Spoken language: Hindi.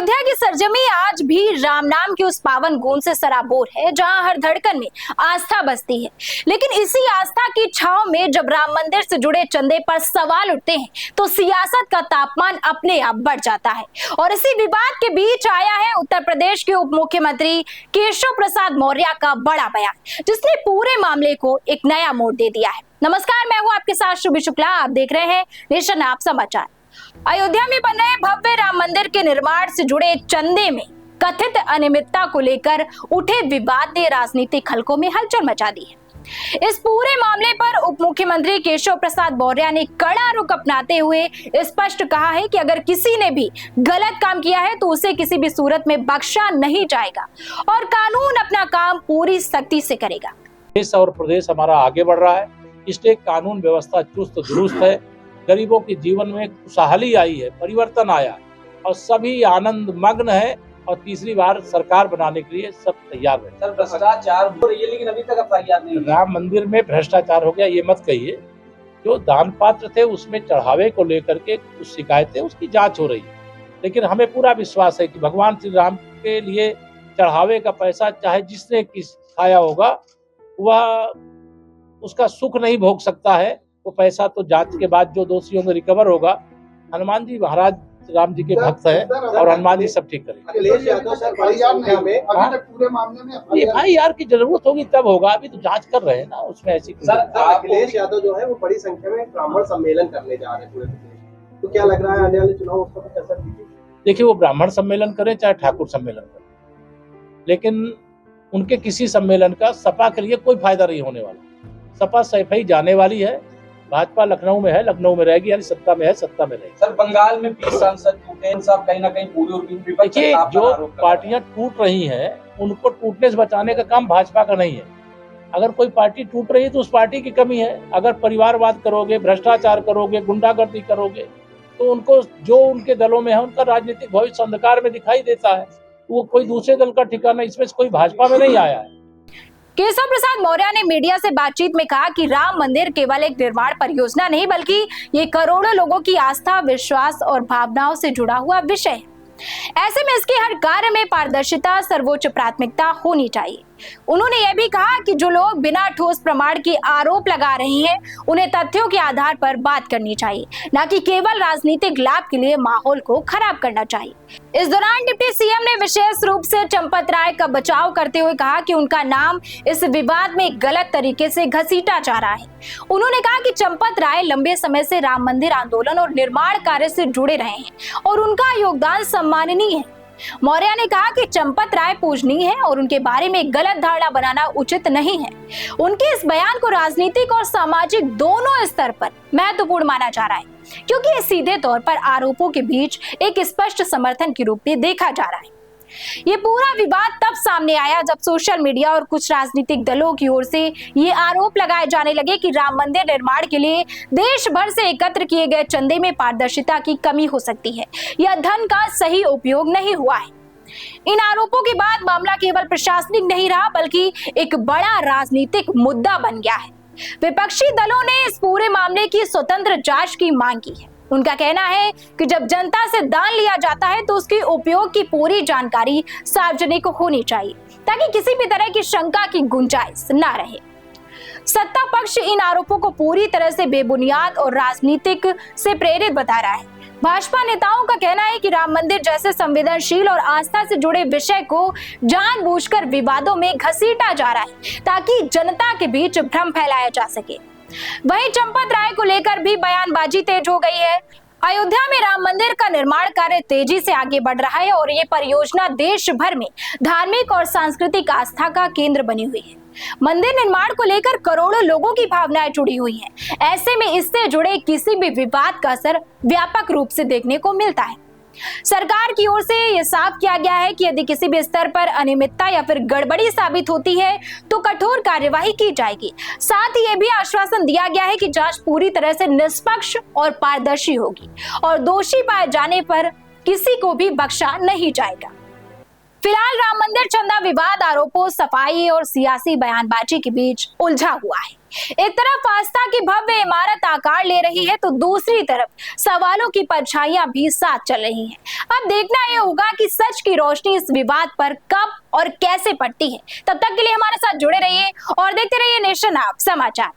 अयोध्या की सरजमी आज भी राम नाम की उस पावन गूंज से सराबोर है जहां हर धड़कन में आस्था बसती है। लेकिन इसी आस्था की छांव में जब राम मंदिर से जुड़े चंदे पर सवाल उठते हैं तो सियासत का तापमान अपने आप बढ़ जाता है। और इसी विवाद के बीच आया है उत्तर प्रदेश के उप मुख्यमंत्री केशव प्रसाद मौर्य का बड़ा बयान, जिसने पूरे मामले को एक नया मोड़ दे दिया है। नमस्कार, मैं हूं आपके साथ शुभी शुक्ला। आप देख रहे हैं नेशन आप समाचार। अयोध्या में बन रहे भव्य राम मंदिर के निर्माण से जुड़े चंदे में कथित अनियमितता को लेकर उठे विवाद ने राजनीतिक हलकों में हलचल मचा दी है। इस पूरे मामले पर उप मुख्यमंत्री केशव प्रसाद मौर्य ने कड़ा रुख अपनाते हुए स्पष्ट कहा है कि अगर किसी ने भी गलत काम किया है तो उसे किसी भी सूरत में बख्शा नहीं जाएगा और कानून अपना काम पूरी सख्ती से करेगा। देश और प्रदेश हमारा आगे बढ़ रहा है, इसलिए कानून व्यवस्था चुस्त दुरुस्त है। गरीबों के जीवन में खुशहाली आई है, परिवर्तन आया और सभी आनंद मग्न है और तीसरी बार सरकार बनाने के लिए सब तैयार है। सर, भ्रष्टाचार हो रही है लेकिन अभी तक एफआईआर नहीं। राम मंदिर में भ्रष्टाचार हो गया ये मत कहिए। जो दान पात्र थे उसमें चढ़ावे को लेकर के कुछ शिकायतें, उसकी जांच हो रही है। लेकिन हमें पूरा विश्वास है कि भगवान श्री राम के लिए चढ़ावे का पैसा चाहे जिसने खाया होगा वह उसका सुख नहीं भोग सकता है। वो पैसा तो जांच के बाद जो दोषियों को रिकवर होगा। हनुमान जी महाराज राम जी के भक्त हैं और हनुमान जी सब ठीक करेंगे। एफआईआर की जरूरत होगी तब होगा, अभी तो जांच कर रहे हैं ना, उसमें ऐसी। सर, अखिलेश यादव जो है वो बड़ी संख्या में ब्राह्मण सम्मेलन करने जा रहे हैं पूरे प्रदेश, तो क्या लग रहा है आने वाले चुनाव उसका कुछ असर दिखेगा? देखिए, वो ब्राह्मण सम्मेलन करें चाहे ठाकुर सम्मेलन करें, लेकिन उनके किसी सम्मेलन का सपा के लिए कोई फायदा नहीं होने वाला। सपा सैफई जाने वाली है, भाजपा लखनऊ में है, लखनऊ में रहेगी, यानी सत्ता में है, सत्ता में रहेगी। सर, बंगाल में 20 सांसद टूटे, सब कहीं ना कहीं पूरी और देखिए, जो पार्टियां टूट रही हैं उनको टूटने से बचाने का काम भाजपा का नहीं है। अगर कोई पार्टी टूट रही है तो उस पार्टी की कमी है। अगर परिवारवाद करोगे, भ्रष्टाचार करोगे, गुंडागर्दी करोगे तो उनको जो उनके दलों में है उनका राजनीतिक भविष्य अंधकार में दिखाई देता है। वो कोई दूसरे दल का ठिकाना इसमें से कोई भाजपा में नहीं आया है। केशव प्रसाद मौर्य ने मीडिया से बातचीत में कहा कि राम मंदिर केवल एक निर्माण परियोजना नहीं बल्कि ये करोड़ों लोगों की आस्था, विश्वास और भावनाओं से जुड़ा हुआ विषय है। ऐसे में इसके हर कार्य में पारदर्शिता सर्वोच्च प्राथमिकता होनी चाहिए। उन्होंने यह भी कहा कि जो लोग बिना ठोस प्रमाण के आरोप लगा रहे हैं उन्हें तथ्यों के आधार पर बात करनी चाहिए, न कि केवल राजनीतिक लाभ के लिए माहौल को खराब करना चाहिए। इस दौरान डिप्टी सीएम ने विशेष रूप से चंपत राय का बचाव करते हुए कहा कि उनका नाम इस विवाद में गलत तरीके से घसीटा जा रहा है। उन्होंने कहा कि चंपत राय लंबे समय से राम मंदिर आंदोलन और निर्माण कार्य से जुड़े रहे हैं और उनका योगदान सम्माननीय है। मौर्य ने कहा कि चंपत राय पूजनीय है और उनके बारे में गलत धारणा बनाना उचित नहीं है। उनके इस बयान को राजनीतिक और सामाजिक दोनों स्तर पर महत्वपूर्ण माना जा रहा है, क्योंकि ये सीधे तौर पर आरोपों के बीच एक स्पष्ट समर्थन के रूप में देखा जा रहा है। ये पूरा विवाद तब सामने आया जब सोशल मीडिया और कुछ राजनीतिक दलों की ओर से ये आरोप लगाए जाने लगे कि राम मंदिर निर्माण के लिए देश भर से एकत्र किए गए चंदे में पारदर्शिता की कमी हो सकती है या धन का सही उपयोग नहीं हुआ है। इन आरोपों के बाद मामला केवल प्रशासनिक नहीं रहा बल्कि एक बड़ा राजनीतिक मुद्दा बन गया है। विपक्षी दलों ने इस पूरे मामले की स्वतंत्र जांच की मांग की है। उनका कहना है कि जब जनता से दान लिया जाता है तो उसके उपयोग की पूरी जानकारी सार्वजनिक होनी चाहिए ताकि किसी भी तरह की शंका की गुंजाइश ना रहे। सत्ता पक्ष इन आरोपों को पूरी तरह से बेबुनियाद और राजनीतिक से प्रेरित बता रहा है। भाजपा नेताओं का कहना है कि राम मंदिर जैसे संवेदनशील और आस्था से जुड़े विषय को जानबूझकर विवादों में घसीटा जा रहा है ताकि जनता के बीच भ्रम फैलाया जा सके। वहीं चंपत राय को लेकर भी बयानबाजी तेज हो गई है। अयोध्या में राम मंदिर का निर्माण कार्य तेजी से आगे बढ़ रहा है और ये परियोजना देश भर में धार्मिक और सांस्कृतिक आस्था का केंद्र बनी हुई है। मंदिर निर्माण को लेकर करोड़ों लोगों की भावनाएं जुड़ी हुई हैं। ऐसे में इससे जुड़े किसी भी विवाद का असर व्यापक रूप से देखने को मिलता है। सरकार की ओर से यह साफ किया गया है कि यदि किसी भी स्तर पर अनियमितता या फिर गड़बड़ी साबित होती है तो कठोर कार्यवाही की जाएगी। साथ ही यह भी आश्वासन दिया गया है कि जांच पूरी तरह से निष्पक्ष और पारदर्शी होगी और दोषी पाए जाने पर किसी को भी बख्शा नहीं जाएगा। फिलहाल राम मंदिर चंदा विवाद आरोपों, सफाई और सियासी बयानबाजी के बीच उलझा हुआ है। एक तरफ आस्था की भव्य इमारत आकार ले रही है तो दूसरी तरफ सवालों की परछाइयां भी साथ चल रही हैं। अब देखना यह होगा कि सच की रोशनी इस विवाद पर कब और कैसे पड़ती है। तब तक के लिए हमारे साथ जुड़े रहिए और देखते रहिए नेशन आप समाचार।